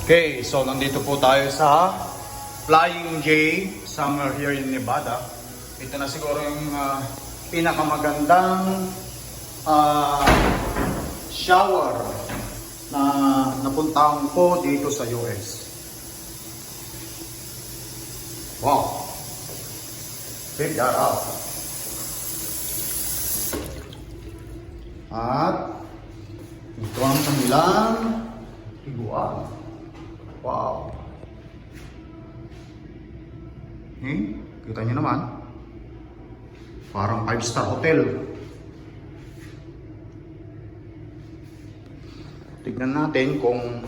Okay, so nandito po tayo sa Flying J, somewhere here in Nevada. Ito na siguro yung pinakamagandang shower na napuntahan ko dito sa US. Wow! Check that out. At ito ang kanilang higuan. Wow! Kita nyo naman. Parang 5-star hotel. Tignan natin kung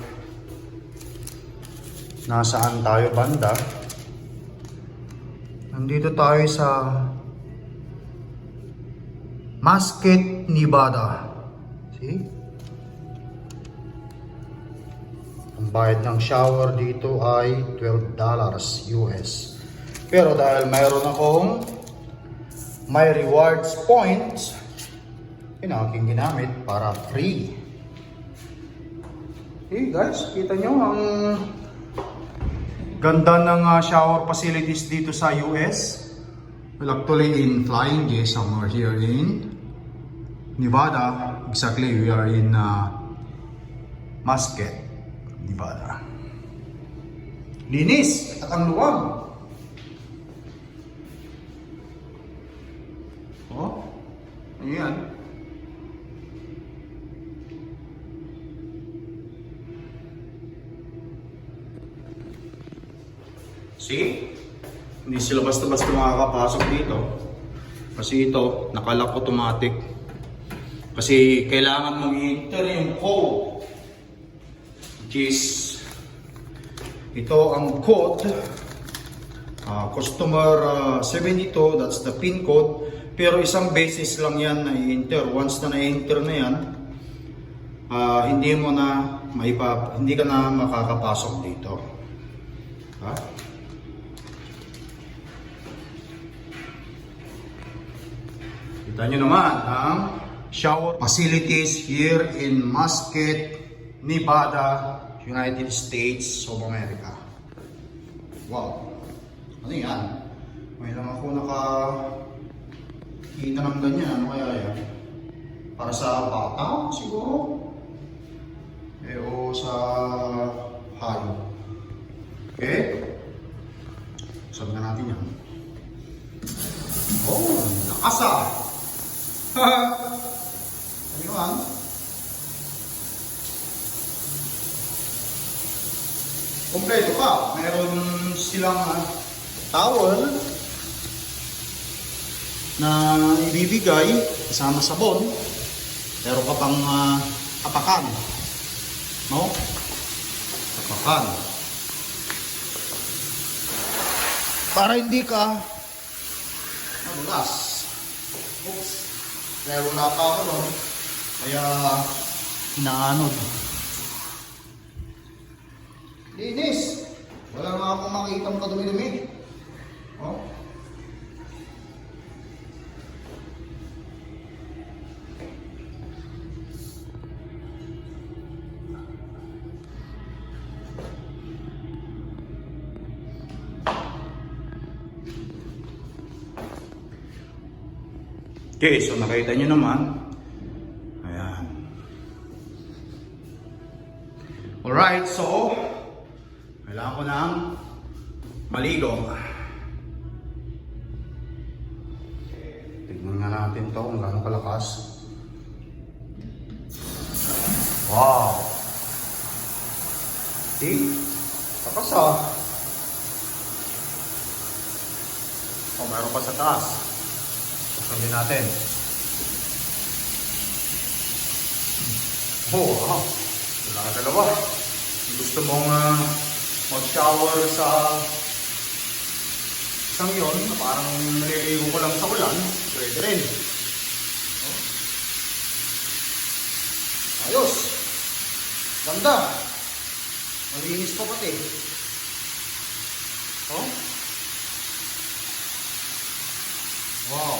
nasaan tayo banda. Nandito tayo sa Mesquite, Nevada. See? Ang bayad ng shower dito ay $12 US. Pero dahil mayroon akong may rewards points, yun ang aking ginamit para free. Hey guys, kita nyo ang ganda ng shower facilities dito sa US. Well, actually in Flying J, somewhere here in Nevada. Exactly, we are in Mesquite, Nevada. Linis at ang luwag. Oh, ayan. See? Hindi sila basta-basta makakapasok dito. Kasi ito, naka-lock automatic. Kasi kailangan mong i-enter yung code. Which is, ito ang code. Customer 72, that's the PIN code. Pero isang beses lang yan na i-enter. Once na na-enter na yan, hindi ka na makakapasok dito. Kita nyo naman ang shower facilities here in Mesquite, Nevada, United States of America. Wow! Ano yan? May lang ako nakakita ng ganyan. Ano kaya yan? Para sa bata siguro? O sa hayop. Okay? Sabi na natin yan. Oh, nakasa! Ano yun? Kompleto pa. Meron silang towel na ibibigay kasama sabon. Meron ka pang apakan. No? Apakan. Para hindi ka madulas. Oops. Meron na pa ako doon. Kaya inaanod. Linis! Wala nga akong makita ng kadumi-dumi. Oh. Okay, so nakita nyo naman. Ayan. Alright, so kailangan ko ng maligo. Tignan nga natin to kung gaano kalakas. Wow! See? Takas Oh, mayroon pa sa taas. Sabi natin. Oh, wow. Wala ka dalawa. Gusto mong mag-shower sa isang yon na parang naliligo ko lang sa ulan, pwede rin. Oh. Ayos. Ganda. Malinis pa pati. Oh. Wow.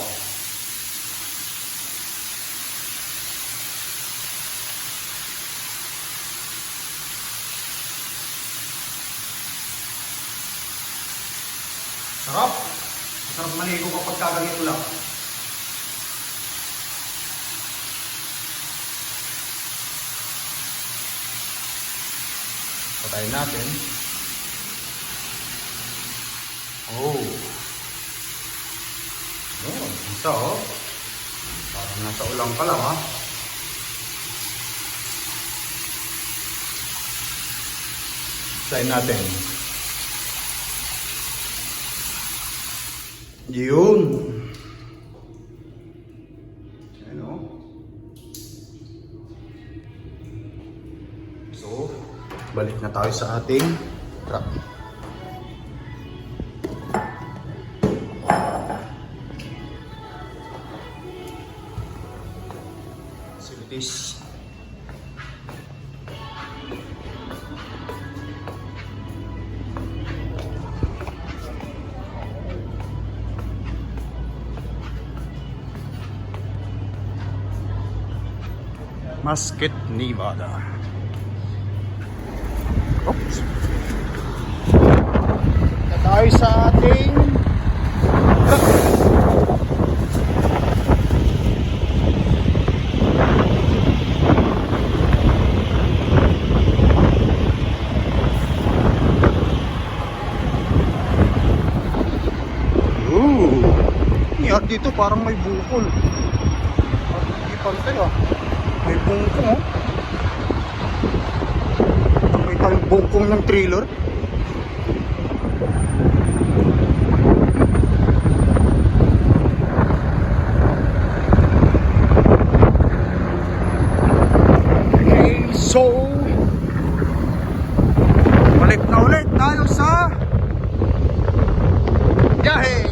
Sarap. Masarap maligo kapag kaganito lang. Patayin natin. Oh. Oh, isa oh. Parang nasa ulang pa lang ha. Patayin natin. Yun. Ayan o. So, balik na tayo sa ating truck. Facilities. Musket, Nevada. Oops. Tayo sa ating truck. Dito parang may bukol. Hindi pantay ah. May bungkong oh. May tayong bungkong ng trailer. Okay, so balik na ulit tayo sa biyahe.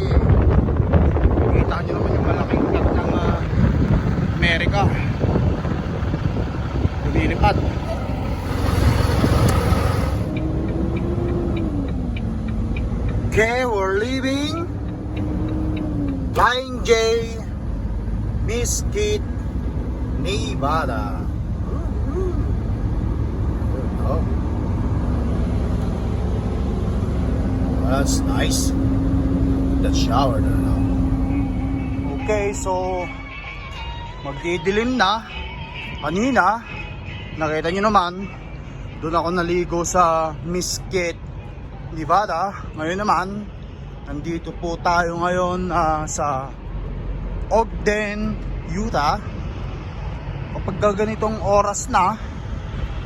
Kita nyo naman yung malaking truck ng Amerika. Lumilipad. Okay, we're leaving Flying J, Mesquite, Nevada. Oh. That's nice. The shower there now. Okay, so magdidilim na. Kanina, nakita nyo naman, doon ako naligo sa Mesquite, Nevada. Ngayon naman, nandito po tayo ngayon sa Ogden, Utah. Kapag ganitong oras na,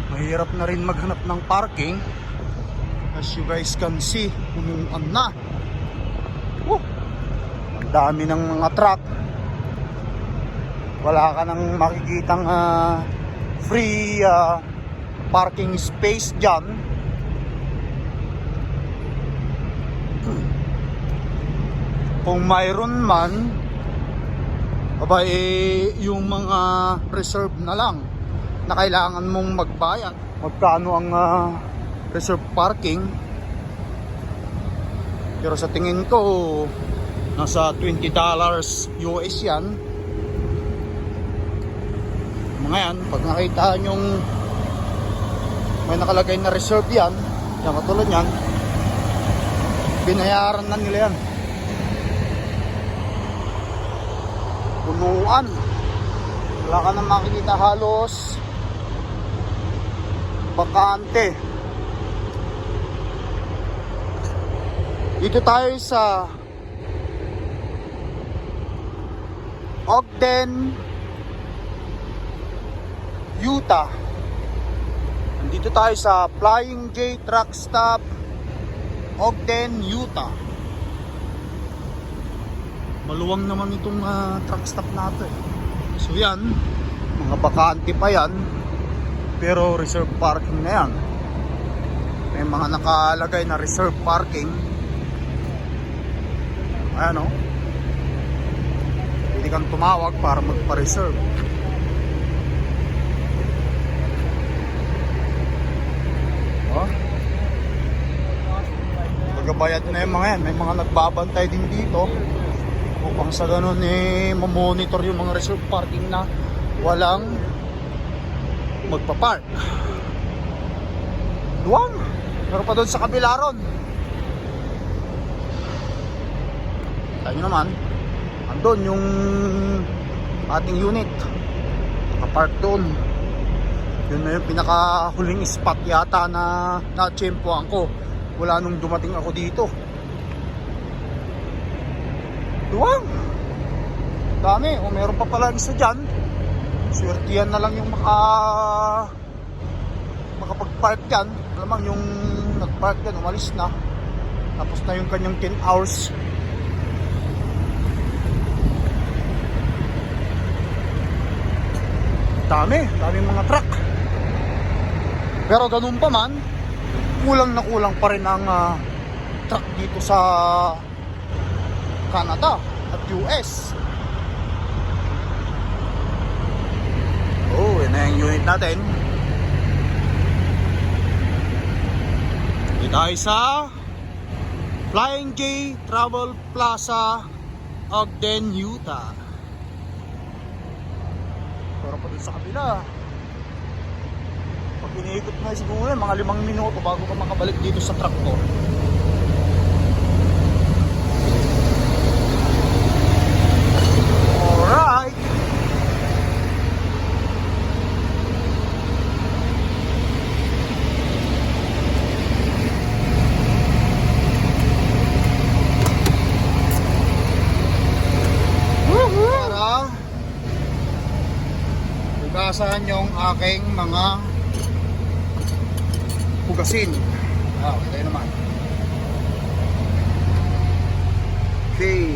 mahirap na rin maghanap ng parking. As you guys can see, punuan na. Ang dami ng mga truck. Wala ka nang makikitang free parking space dyan. Kung mayroon man, aba yung mga reserve na lang na kailangan mong magbayad. Magkano ang reserve parking? Pero sa tingin ko nasa $20 US yan. Mga yan, pag nakita nyong may nakalagay na reserve yan, yan katulad yan, binayaran na nila yan. Punuan. Wala ka na makikita, halos bakante. Dito tayo sa Ogden, Utah. Nandito tayo sa Flying J Truck Stop, Ogden, Utah. Maluwang naman itong truck stop natin. So yan, mga bakante pa yan, pero reserve parking na yan. May mga nakalagay na reserve parking. Ayan o, pwede kang tumawag para magpa-reserve. Oh, nagabayad na yung mga yan. May mga nagbabantay din dito upang sa ganun mamonitor yung mga reserve parking na walang magpa-park. Duwang, pero pa doon sa kabila ron. Kita nyo naman, andun yung ating unit, nakapark doon. Yun na yung pinakahuling spot yata na na-tsempohan ko wala nung dumating ako dito. Duwang dami, o meron pa pala isa dyan. Swertihan na lang yung makapag-park dyan. Alamang yung nag-park dyan, umalis na. Tapos na yung kanyang 10 hours. Daming mga truck. Pero ganun pa man, kulang na kulang pa rin ang truck dito sa Canada at US. Oh, yun na yung unit natin. Dito tayo sa Flying J Travel Plaza, Ogden, Utah. Pero pa dun sa kabila, pag iniikot na siguro yan, mga 5 minuto bago ka makabalik dito sa truck ko. Alright. Para hugasan yung aking mga hugasin. Ito naman. Okay.